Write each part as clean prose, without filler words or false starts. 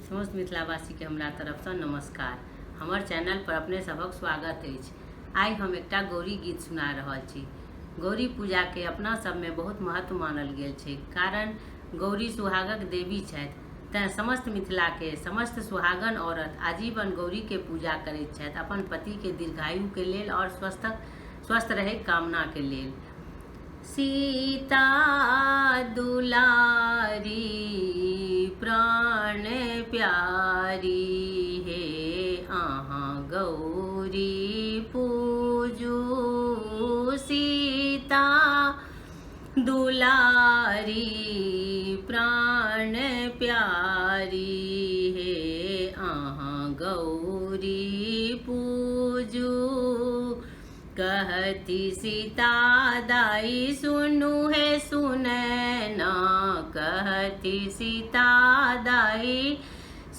समस्त मिथिलावासी के हमरा तरफ से नमस्कार। हमर चैनल पर अपने सबक स्वागत अछि। आई हम एकटा गौरी गीत सुना रहल छी। गौरी पूजा के अपना सब में बहुत महत्व मानल गेल छै, कारण गौरी सुहागक देवी छथि। तैं समस्त मिथिला के समस्त सुहागन औरत आजीवन गौरी के पूजा करैत छथि, अपन पति के दीर्घायु के लेल और स्वस्थ रहे कामना के लेल। सीता दुलारी प्राण प्यारी हे अहाँ गौरी पूजू। सीता दुलारी प्राण प्यारी हे अहाँ गौरी पूजू। कहती सीता दाई सुनु है सुनैना, कहती सीता दाई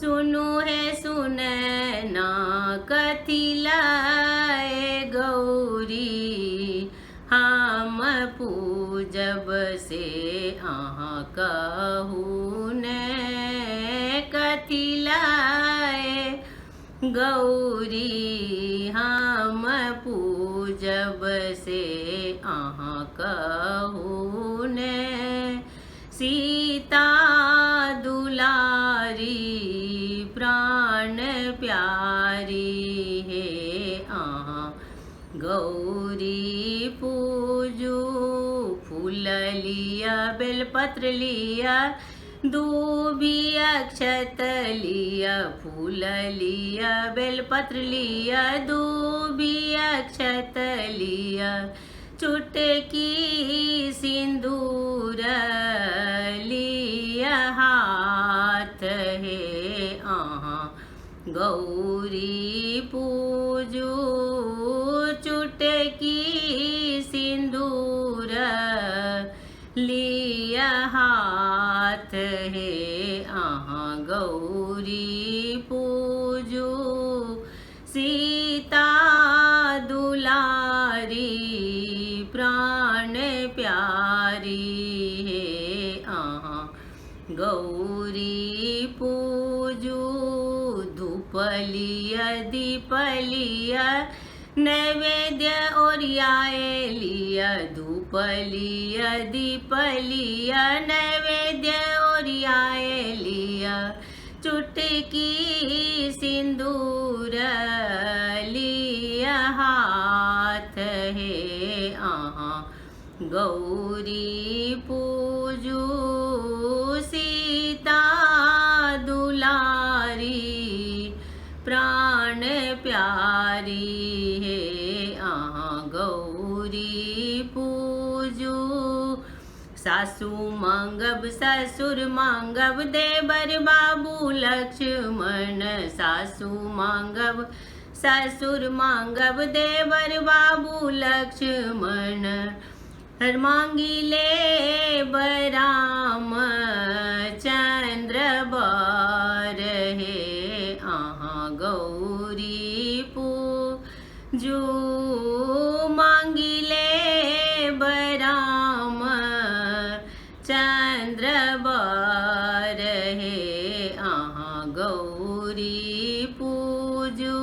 सुनु है सुनैना। कथी लाए गौरी हम पूजब से अहाँ कहू ने। कथी लाए गौरी हम पूजब से अहाँ कहू ने। सीता दुलारी प्राण प्यारी हे अहाँ गौरी पूजू। फूल लिया बेलपत्र लिया दूबी अक्षत लिया, फूल लिया बेलपत्र लिया दूबी अक्षत लिया। चुटकी सिंदूर लिया हाथ हे अहाँ गौरी पूजू। चुटकी सिंदूर लिया हाथ हे अहाँ गौरी पूजू। सीता दुलारी प्राण प्यारी हे अहाँ गौरी पूजू। धूप लिया दीप लिया नैवेद्य ओरियाए लिया, धूप लिया दीप लिया नैवेद्य ओरियाए लिया। चुटकी सिंदूर लिया हाथ हे अहाँ गौरी पूजू। सीता दुलारी प्राण प्यारी हे अहाँ गौरी पूजू। सासू मांगब ससुर मांगब देवर बाबू लक्ष्मण, सासू मांगब ससुर मांगब देवर बाबू लक्ष्मण। हर मांगी ले बराम चंद्र बर हे अहाँ गौरी पूजू। मांगी ले बराम चंद्र बर हे अहाँ गौरी पूजू।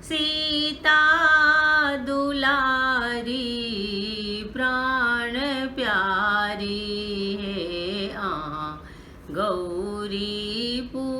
सीता दुलारी प्राण प्यारी हे अहाँ गौरी पूजू।